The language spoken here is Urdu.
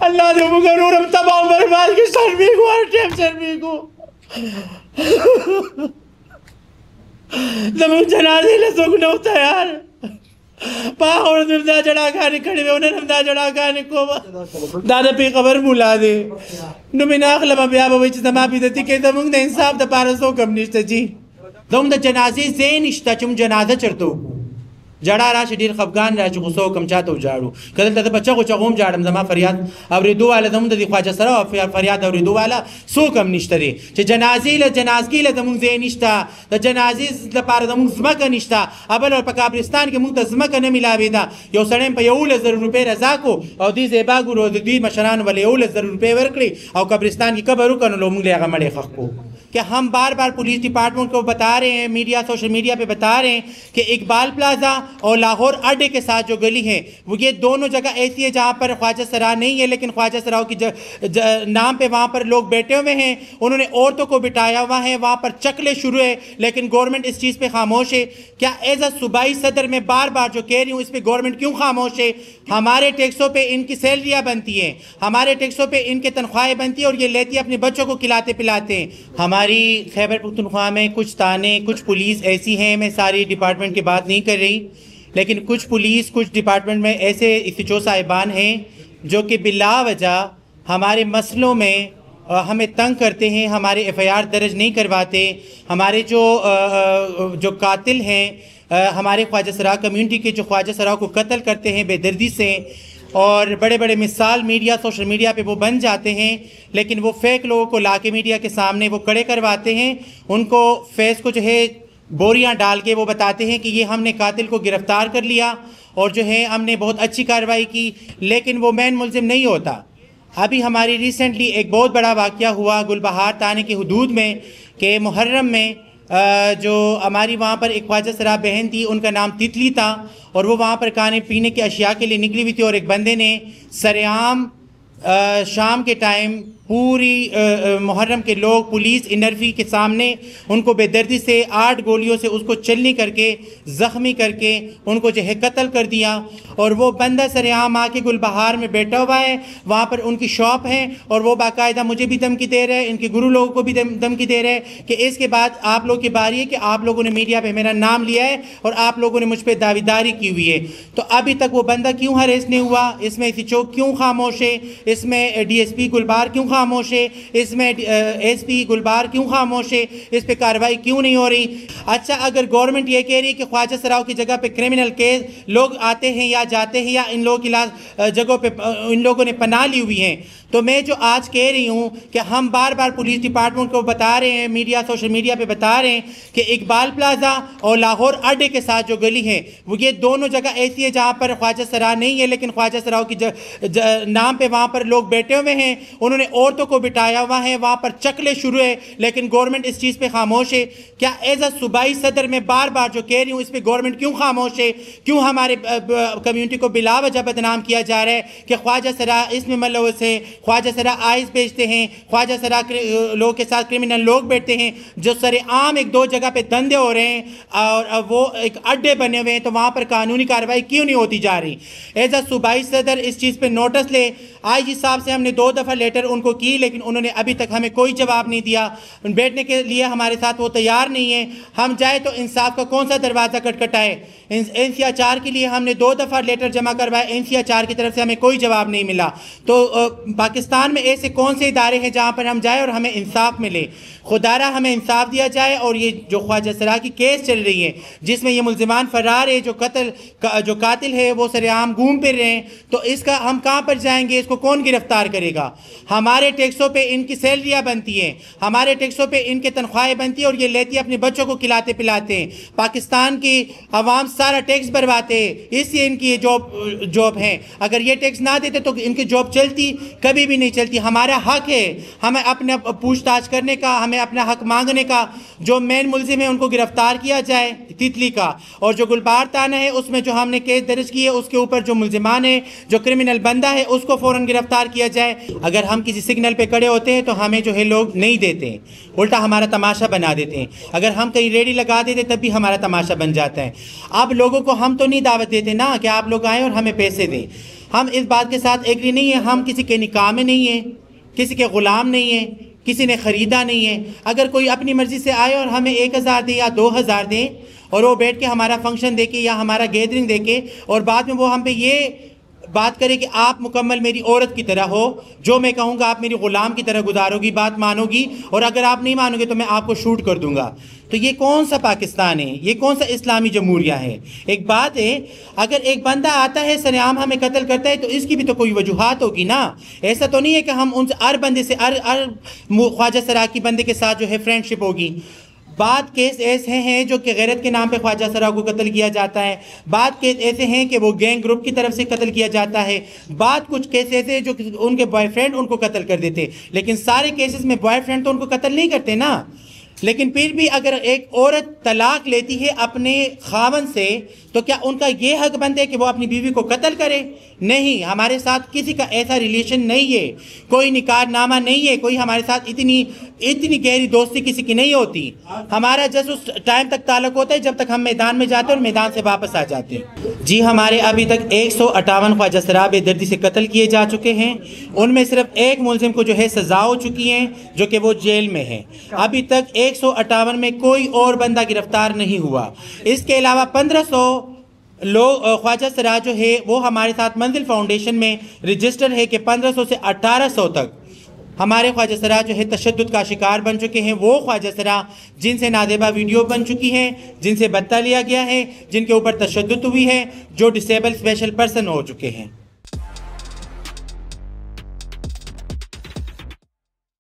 اللہ دے مگر ہم تباہ برباد کی شرمی کو ہر ٹیم شرمی کو زمان جنازی لسوک نوتا یار پاہور نمدہ جڑا کھانے کھڑے ہوئے انہیں نمدہ جڑا کھانے کو دادا پی قبر مولا دے نمین اخلا ما بیابا ویچ زمان پیدتی کہ زمان دا انصاف دا پارسو کم نشتا جی زمان دا جنازی زین نشتا چم جنازہ چرتو جڑا راش دیر خفگان راش غصو کم چاہتو جاڑو کدل تا بچہ کو چاہوم جاڑم زمان فریاد اوریدو والا زمان دا دی خواجہ سرا فریاد اوریدو والا سو کم نشتا دے چه جنازی جنازگی زمان زین نشتا دا جنازی لپار زمان زمکا نشتا ابل اور پاکابرستان کے منتا زمکا نمیلاوی دا یو سڑیم پا یول زر روپے رزاکو او دی زیباگو رو دی مشران والی یول زر روپے ورکلی او قبرستان کی کبرو کنو لو منگلے اگا مڑے خخکو کہ ہم بار بار پولیس ڈپارٹمنٹ کو بتا رہے ہیں میڈیا سوشل میڈیا پہ بتا رہے ہیں کہ اقبال پلازا اور لاہور اڈے کے ساتھ جو گلی ہے وہ یہ دونوں جگہ ایسی ہے جہاں پر خواجہ سرا نہیں ہے لیکن خواجہ سراؤ کی نام پہ وہاں پر لوگ بیٹھے ہوئے ہیں انہوں نے عورتوں کو بٹھایا ہوا ہے وہاں پر چکلے شروع ہے لیکن گورنمنٹ اس چیز پہ خاموش ہے کیا ایز اے صوبائی صدر میں بار بار جو کہہ رہی ہوں اس پہ گورنمنٹ کیوں خاموش ہے ہمارے ٹیکسوں پہ ان کی سیلریاں بنتی ہیں ہمارے ٹیکسوں پہ ان کے تنخواہیں بنتی ہیں اور یہ لیتی اپنے بچوں کو کھلاتے پلاتے ہیں ہماری خیبر پختونخوا میں کچھ تانے کچھ پولیس ایسی ہیں میں ساری ڈپارٹمنٹ کی بات نہیں کر رہی لیکن کچھ پولیس کچھ ڈپارٹمنٹ میں ایسے استچو صاحبان ہیں جو کہ بلا وجہ ہمارے مسئلوں میں ہمیں تنگ کرتے ہیں ہمارے ایف آئی آر درج نہیں کرواتے ہمارے جو قاتل ہیں ہمارے خواجہ سرا کمیونٹی کے جو خواجہ سرا کو قتل کرتے ہیں بے دردی سے اور بڑے بڑے مثال میڈیا سوشل میڈیا پہ وہ بن جاتے ہیں لیکن وہ فیک لوگوں کو لا کے میڈیا کے سامنے وہ کڑے کرواتے ہیں ان کو فیس کو جو ہے بوریاں ڈال کے وہ بتاتے ہیں کہ یہ ہم نے قاتل کو گرفتار کر لیا اور جو ہے ہم نے بہت اچھی کارروائی کی لیکن وہ مین ملزم نہیں ہوتا ابھی ہماری ریسنٹلی ایک بہت بڑا واقعہ ہوا گلبہار تانے کی حدود میں کہ محرم میں جو ہماری وہاں پر ایک خواجہ سرا بہن تھی ان کا نام تتلی تھا اور وہ وہاں پر کھانے پینے کی اشیاء کے لیے نکلی ہوئی تھی اور ایک بندے نے سرعام شام کے ٹائم پوری محرم کے لوگ پولیس انرفی کے سامنے ان کو بے دردی سے 8 گولیوں سے اس کو چلنی کر کے زخمی کر کے ان کو جو ہے قتل کر دیا اور وہ بندہ سرعام آ کے گلبہار میں بیٹھا ہوا ہے وہاں پر ان کی شاپ ہے اور وہ باقاعدہ مجھے بھی دھمکی دے رہے ہیں ان کے گرو لوگوں کو بھی دھمکی دے رہے ہیں کہ اس کے بعد آپ لوگوں کی باری ہے کہ آپ لوگوں نے میڈیا پہ میرا نام لیا ہے اور آپ لوگوں نے مجھ پہ دعویداری کی ہوئی ہے تو ابھی تک وہ بندہ کیوں ہریس نہیں ہوا اس میں چوک کیوں خاموش ہے اس میں ڈی ایس پی گلبہار کیوں خاموش ہے اس میں ایس پی گلبہار کیوں خاموش ہے اس پہ کارروائی کیوں نہیں ہو رہی اچھا اگر گورنمنٹ یہ کہہ رہی ہے کہ خواجہ سراؤ کی جگہ پہ کرمنل کیس لوگ آتے ہیں یا جاتے ہیں یا ان لوگوں کی جگہوں پہ ان لوگوں نے پناہ لی ہوئی ہیں تو میں جو آج کہہ رہی ہوں کہ ہم بار بار پولیس ڈپارٹمنٹ کو بتا رہے ہیں میڈیا سوشل میڈیا پہ بتا رہے ہیں کہ اقبال پلازا اور لاہور اڈے کے ساتھ جو گلی ہے وہ یہ دونوں جگہ ایسی ہے جہاں پر خواجہ سرا نہیں ہے لیکن خواجہ سراؤ کی نام پہ وہاں پر لوگ بیٹھے ہوئے ہیں انہوں نے عورتوں کو بٹھایا ہوا ہے وہاں پر چکلے شروع ہے لیکن گورنمنٹ اس چیز پہ خاموش ہے کیا ایز اے صوبائی صدر میں بار بار جو کہہ رہی ہوں اس پہ گورنمنٹ کیوں خاموش ہے کیوں ہمارے کمیونٹی کو بلا وجہ بدنام کیا جا رہا ہے کہ خواجہ سرا اس میں ملوث ہے خواجہ سرا آئس بیچتے ہیں خواجہ سرا لوگوں کے ساتھ کرمنل لوگ بیٹھتے ہیں جو سر عام ایک دو جگہ پہ دھندے ہو رہے ہیں اور وہ ایک اڈے بنے ہوئے ہیں تو وہاں پر قانونی کارروائی کیوں نہیں ہوتی جا رہی ایز اے صوبائی صدر اس چیز پہ نوٹس لے آئی جی صاحب سے ہم نے 2 دفعہ لیٹر ان کو کی لیکن انہوں نے ابھی تک ہمیں کوئی جواب نہیں دیا بیٹھنے کے لیے ہمارے ساتھ وہ تیار نہیں ہے ہم جائے تو انصاف کا کون سا دروازہ کٹکھٹائے این سی آر 4 کے لیے ہم نے 2 دفعہ لیٹر جمع کروائے این سی آر 4 کی طرف سے ہمیں کوئی جواب نہیں ملا تو پاکستان میں ایسے کون سے ادارے ہیں جہاں پر ہم جائیں اور ہمیں انصاف ملے خدارہ ہمیں انصاف دیا جائے اور یہ جو خواجہ سرا کی کیس چل رہی ہے جس میں یہ ملزمان فرار ہے جو قاتل ہے وہ سرعام گھوم پھر رہے ہیں تو اس کا ہم کہاں پر جائیں گے اس کو کون گرفتار کرے گا ہمارے ٹیکسوں پہ ان کی سیلریاں بنتی ہیں ہمارے ٹیکسوں پہ ان کے تنخواہیں بنتی ہیں اور یہ لیتی اپنے بچوں کو کھلاتے پلاتے ہیں پاکستان کی عوام سارا ٹیکس بھرواتے ہیں اس لیے ان کی یہ جاب ہے اگر یہ ٹیکس نہ دیتے تو ان کی جاب چلتی کبھی بھی نہیں چلتی ہمارا حق ہے ہمیں اپنے پوچھ تاچھ کرنے کا ہمیں اپنا حق مانگنے کا جو مین ملزم ہے ان کو گرفتار کیا جائے تتلی کا اور جو گلبہار تانا ہے اس میں جو ہم نے کیس درج کی ہے اس کے اوپر جو ملزمان ہے جو کرمنل بندہ ہے اس کو فوراً گرفتار کیا جائے اگر ہم کسی سگنل پہ کھڑے ہوتے ہیں تو ہمیں جو ہے لوگ نہیں دیتے ہیں الٹا ہمارا تماشا بنا دیتے ہیں اگر ہم کہیں ریڈی لگا دیتے تب بھی ہمارا تماشا بن جاتا ہے اب لوگوں کو ہم تو نہیں دعوت دیتے نا کہ آپ لوگ آئیں اور ہمیں پیسے دیں ہم اس بات کے ساتھ ایگری نہیں ہیں، ہم کسی کے نکاح میں نہیں ہیں، کسی کے غلام نہیں ہیں، کسی نے خریدا نہیں ہے۔ اگر کوئی اپنی مرضی سے آئے اور ہمیں 1000 دے یا 2000 دیں اور وہ بیٹھ کے ہمارا فنکشن دیکھے یا ہمارا گیدرنگ دیکھے اور بعد میں وہ ہم پہ یہ بات کرے کہ آپ مکمل میری عورت کی طرح ہو، جو میں کہوں گا آپ میری غلام کی طرح گزارو گی، بات مانو گی، اور اگر آپ نہیں مانو گے تو میں آپ کو شوٹ کر دوں گا، تو یہ کون سا پاکستان ہے؟ یہ کون سا اسلامی جمہوریہ ہے؟ ایک بات ہے، اگر ایک بندہ آتا ہے سر عام ہمیں قتل کرتا ہے تو اس کی بھی تو کوئی وجوہات ہوگی نا۔ ایسا تو نہیں ہے کہ ہم ان سے ہر بندے سے ہر خواجہ سرا کی بندے کے ساتھ جو ہے فرینڈ شپ ہوگی۔ بعض کیس ایسے ہیں جو کہ غیرت کے نام پہ خواجہ سرا کو قتل کیا جاتا ہے، بعض کیس ایسے ہیں کہ وہ گینگ گروپ کی طرف سے قتل کیا جاتا ہے، بعض کچھ کیس ایسے ہیں جو ان کے بوائے فرینڈ ان کو قتل کر دیتے، لیکن سارے کیسز میں بوائے فرینڈ تو ان کو قتل نہیں کرتے نا۔ لیکن پھر بھی اگر ایک عورت طلاق لیتی ہے اپنے خاوند سے تو کیا ان کا یہ حق بنتا ہے کہ وہ اپنی بیوی کو قتل کرے؟ نہیں، ہمارے ساتھ کسی کا ایسا ریلیشن نہیں ہے، کوئی نکاح نامہ نہیں ہے، کوئی ہمارے ساتھ اتنی گہری دوستی کسی کی نہیں ہوتی۔ ہمارا جس اس ٹائم تک تعلق ہوتا ہے جب تک ہم میدان میں جاتے ہیں اور میدان سے واپس آ جاتے ہیں۔ جی ہمارے ابھی تک 158 خواجہ سرا بے دردی سے قتل کیے جا چکے ہیں، ان میں صرف ایک ملزم کو جو ہے سزا ہو چکی ہیں جو کہ وہ جیل میں ہے۔ ابھی تک 158 میں کوئی اور بندہ گرفتار نہیں ہوا۔ اس کے علاوہ 1500 لوگ خواجہ سرا جو ہے وہ ہمارے ساتھ منزل فاؤنڈیشن میں رجسٹر ہے کہ 1500 سے 1800 تک ہمارے خواجہ سرا جو ہے تشدد کا شکار بن چکے ہیں۔ وہ خواجہ سرا جن سے نازیبہ ویڈیو بن چکی ہیں، جن سے بتہ لیا گیا ہے، جن کے اوپر تشدد ہوئی ہے، جو ڈسیبل اسپیشل پرسن ہو چکے ہیں۔